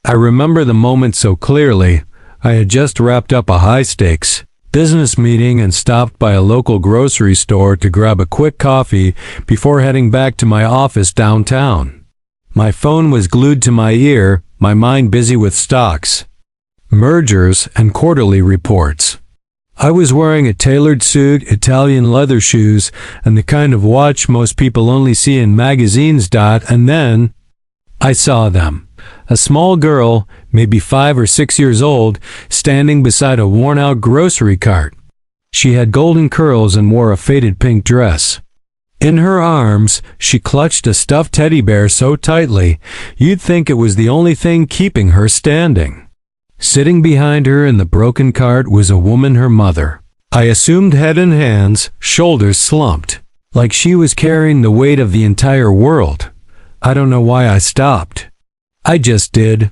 I remember the moment so clearly. I had just wrapped up a high-stakes business meeting and stopped by a local grocery store to grab a quick coffee before heading back to my office downtown. My phone was glued to my ear, my mind busy with stocks, mergers, and quarterly reports. I was wearing a tailored suit, Italian leather shoes, and the kind of watch most people only see in magazines. And then I saw them. A small girl, maybe 5 or 6 years old, standing beside a worn-out grocery cart. She had golden curls and wore a faded pink dress. In her arms, she clutched a stuffed teddy bear so tightly, you'd think it was the only thing keeping her standing. Sitting behind her in the broken cart was a woman, her mother. I assumed head and hands, shoulders slumped, like she was carrying the weight of the entire world. I don't know why I stopped. I just did.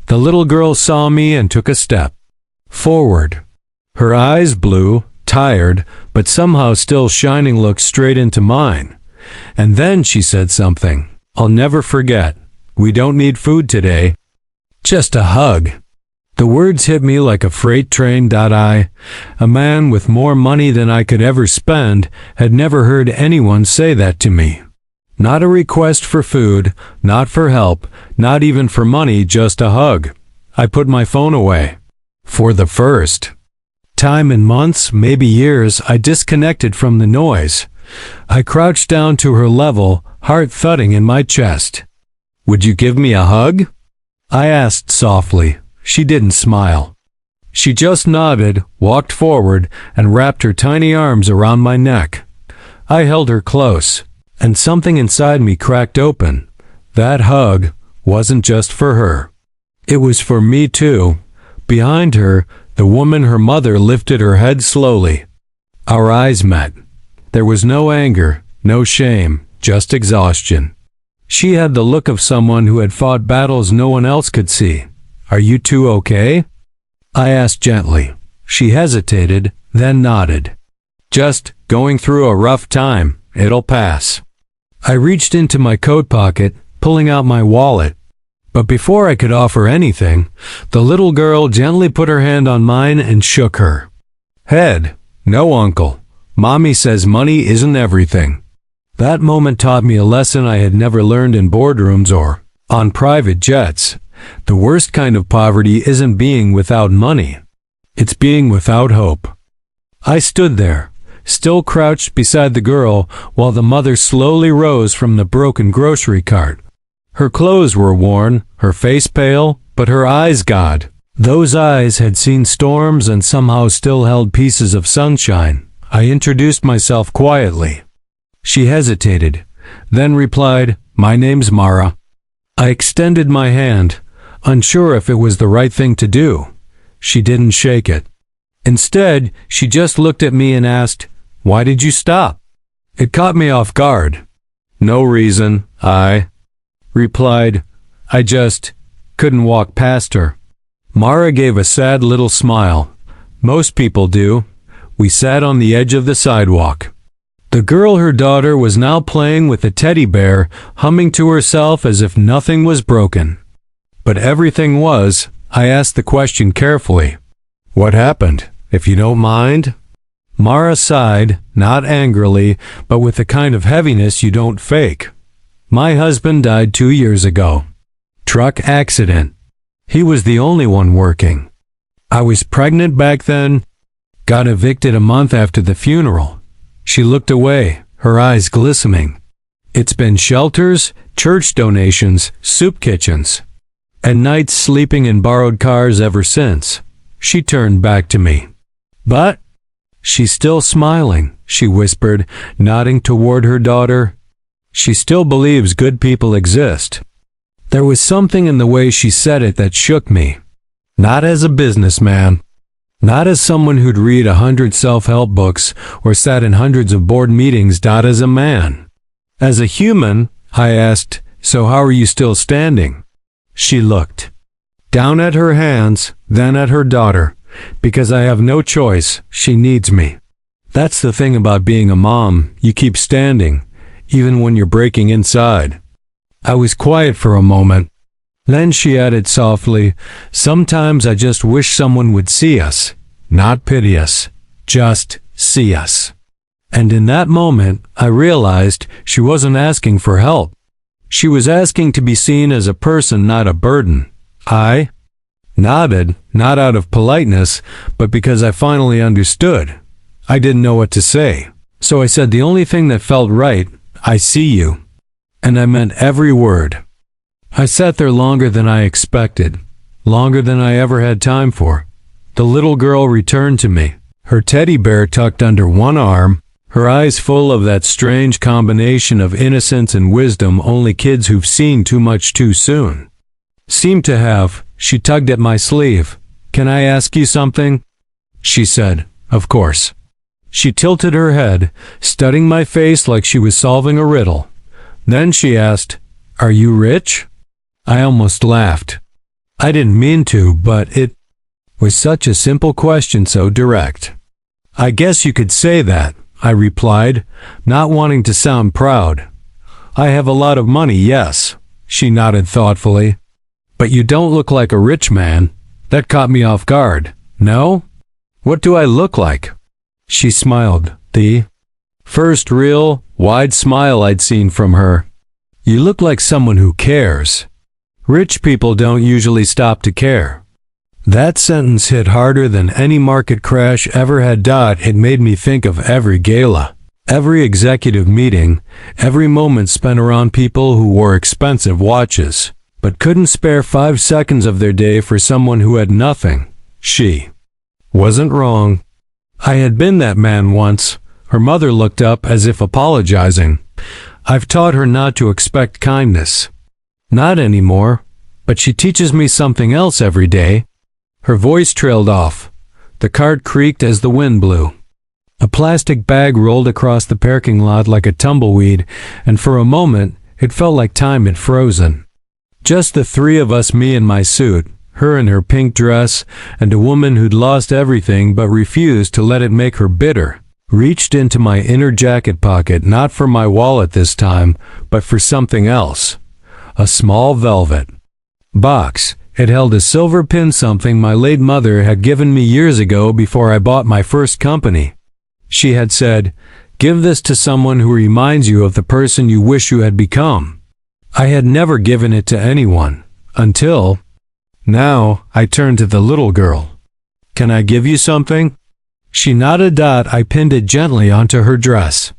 The little girl saw me and took a step forward. Her eyes, blue, tired, but somehow still shining, looked straight into mine. And then she said something I'll never forget. "We don't need food today. Just a hug." The words hit me like a freight train. I, a man with more money than I could ever spend, had never heard anyone say that to me. Not a request for food, not for help, not even for money, just a hug. I put my phone away. For the first time in months, maybe years, I disconnected from the noise. I crouched down to her level, heart thudding in my chest. "Would you give me a hug?" I asked softly. She didn't smile. She just nodded, walked forward, and wrapped her tiny arms around my neck. I held her close, and something inside me cracked open. That hug wasn't just for her. It was for me too. Behind her, the woman, her mother, lifted her head slowly. Our eyes met. There was no anger, no shame, just exhaustion. She had the look of someone who had fought battles no one else could see. "Are you two okay?" I asked gently. She hesitated, then nodded. "Just going through a rough time. It'll pass." I reached into my coat pocket, pulling out my wallet. But before I could offer anything, the little girl gently put her hand on mine and shook her head. "No, Uncle. Mommy says money isn't everything." That moment taught me a lesson I had never learned in boardrooms or on private jets. The worst kind of poverty isn't being without money. It's being without hope. I stood there, still crouched beside the girl, while the mother slowly rose from the broken grocery cart. Her clothes were worn, her face pale, but her eyes, God, those eyes had seen storms and somehow still held pieces of sunshine. I introduced myself quietly. She hesitated, then replied, "My name's Mara." I extended my hand, unsure if it was the right thing to do. She didn't shake it. Instead, she just looked at me and asked, "Why did you stop?" It caught me off guard. "No reason," I replied. I just couldn't walk past her. Mara gave a sad little smile. Most people do. We sat on the edge of the sidewalk. The girl, her daughter, was now playing with a teddy bear, humming to herself as if nothing was broken. But everything was. I asked the question carefully. "What happened, if you don't mind?" Mara sighed, not angrily, but with the kind of heaviness you don't fake. "My husband died 2 years ago. Truck accident. He was the only one working. I was pregnant back then. Got evicted a month after the funeral." She looked away, her eyes glistening. "It's been shelters, church donations, soup kitchens, and nights sleeping in borrowed cars ever since." She turned back to me. "But," "she's still smiling," she whispered, nodding toward her daughter. "She still believes good people exist." There was something in the way she said it that shook me. Not as a businessman. Not as someone who'd read 100 self-help books or sat in hundreds of board meetings. As a man. As a human, I asked, "So how are you still standing?" She looked down at her hands, then at her daughter. "Because I have no choice. She needs me." That's the thing about being a mom. You keep standing, even when you're breaking inside. I was quiet for a moment. Then she added softly, "Sometimes I just wish someone would see us, not pity us, just see us." And in that moment, I realized she wasn't asking for help. She was asking to be seen as a person, not a burden. I nodded, not out of politeness, but because I finally understood. I didn't know what to say. So I said the only thing that felt right, "I see you." And I meant every word. I sat there longer than I expected, longer than I ever had time for. The little girl returned to me, her teddy bear tucked under one arm, her eyes full of that strange combination of innocence and wisdom only kids who've seen too much too soon seem to have. She tugged at my sleeve. "Can I ask you something?" She said, "Of course." She tilted her head, studying my face like she was solving a riddle. Then she asked, "Are you rich?" I almost laughed. I didn't mean to, but it was such a simple question, so direct. "I guess you could say that," I replied, not wanting to sound proud. "I have a lot of money, yes." She nodded thoughtfully. "But you don't look like a rich man." That caught me off guard. "No? What do I look like?" She smiled, the first real, wide smile I'd seen from her. "You look like someone who cares. Rich people don't usually stop to care." That sentence hit harder than any market crash ever had. It made me think of every gala, every executive meeting, every moment spent around people who wore expensive watches, but couldn't spare 5 seconds of their day for someone who had nothing. She wasn't wrong. I had been that man once. Her mother looked up as if apologizing. "I've taught her not to expect kindness." "Not anymore, but she teaches me something else every day." Her voice trailed off. The cart creaked as the wind blew. A plastic bag rolled across the parking lot like a tumbleweed, and for a moment, it felt like time had frozen. Just the three of us, me in my suit, her in her pink dress, and a woman who'd lost everything but refused to let it make her bitter, reached into my inner jacket pocket, not for my wallet this time, but for something else. A small velvet box. It held a silver pin, something my late mother had given me years ago before I bought my first company. She had said, "Give this to someone who reminds you of the person you wish you had become." I had never given it to anyone, until now. I turned to the little girl. "Can I give you something?" She nodded. I pinned it gently onto her dress.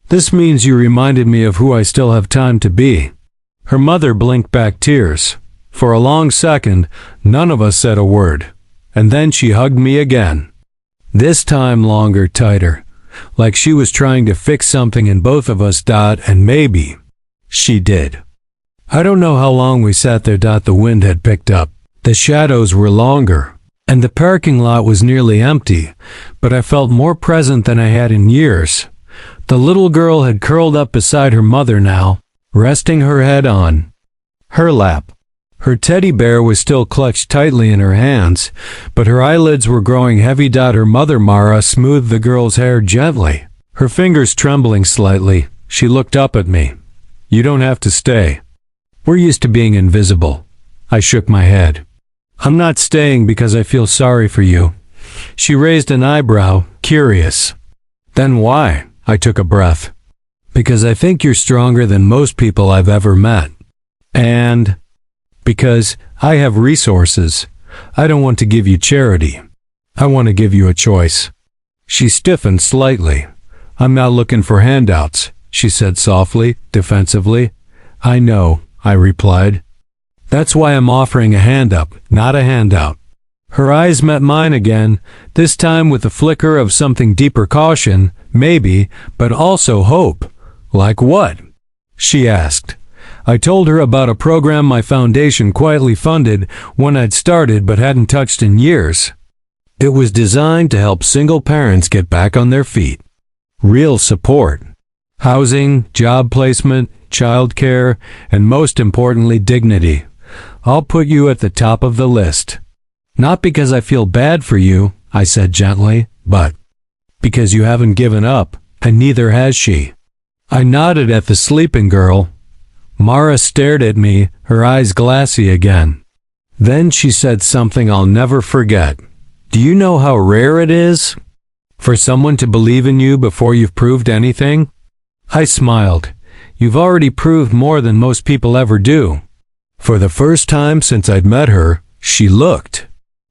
"This means you reminded me of who I still have time to be." Her mother blinked back tears. For a long second, none of us said a word, and then she hugged me again. This time longer, tighter, like she was trying to fix something in both of us. And maybe she did. I don't know how long we sat there. The wind had picked up. The shadows were longer, and the parking lot was nearly empty, but I felt more present than I had in years. The little girl had curled up beside her mother now, resting her head on her lap. Her teddy bear was still clutched tightly in her hands, but her eyelids were growing heavy. Her mother, Mara, smoothed the girl's hair gently, her fingers trembling slightly. She looked up at me. "You don't have to stay. We're used to being invisible." I shook my head. "I'm not staying because I feel sorry for you." She raised an eyebrow, curious. "Then why?" I took a breath. "Because I think you're stronger than most people I've ever met. And because I have resources. I don't want to give you charity. I want to give you a choice." She stiffened slightly. "I'm not looking for handouts," she said softly, defensively. "I know," I replied. "That's why I'm offering a hand up, not a handout." Her eyes met mine again, this time with a flicker of something deeper, caution, maybe, but also hope. "Like what?" she asked. I told her about a program my foundation quietly funded, one I'd started but hadn't touched in years. It was designed to help single parents get back on their feet. Real support. Housing, job placement, childcare, and most importantly, dignity. I'll put you at the top of the list. Not because I feel bad for you, I said gently, but because you haven't given up, and neither has she. I nodded at the sleeping girl. Mara stared at me, her eyes glassy again. Then she said something I'll never forget. Do you know how rare it is for someone to believe in you before you've proved anything? I smiled. You've already proved more than most people ever do. For the first time since I'd met her, she looked.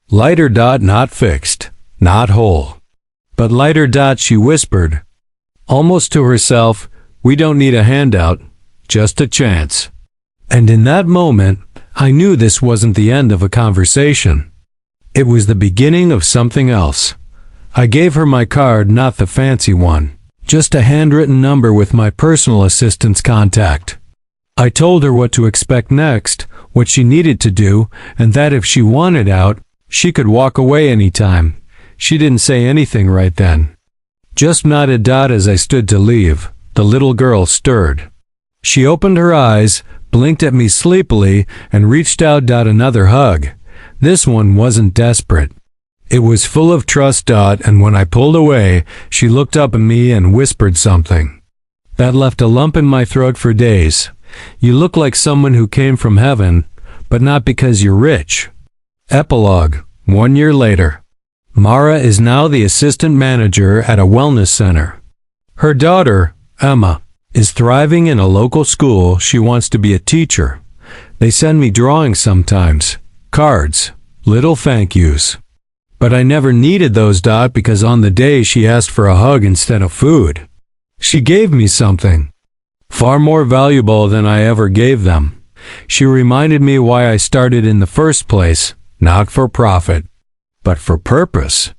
Lighter dot not fixed, not whole. But lighter dot, she whispered, almost to herself, we don't need a handout, just a chance. And in that moment, I knew this wasn't the end of a conversation. It was the beginning of something else. I gave her my card, not the fancy one, just a handwritten number with my personal assistant's contact. I told her what to expect next, what she needed to do, and that if she wanted out, she could walk away anytime. She didn't say anything right then. Just nodded dot as I stood to leave. The little girl stirred. She opened her eyes, blinked at me sleepily, and reached out dot another hug. This one wasn't desperate. It was full of trust dot, and when I pulled away, she looked up at me and whispered something. That left a lump in my throat for days. You look like someone who came from heaven, but not because you're rich. Epilogue, 1 year later. Mara is now the assistant manager at a wellness center. Her daughter, Emma, is thriving in a local school. She wants to be a teacher. They send me drawings sometimes, cards, little thank yous. But I never needed those dot because on the day she asked for a hug instead of food. She gave me something far more valuable than I ever gave them. She reminded me why I started in the first place, not for profit, but for purpose.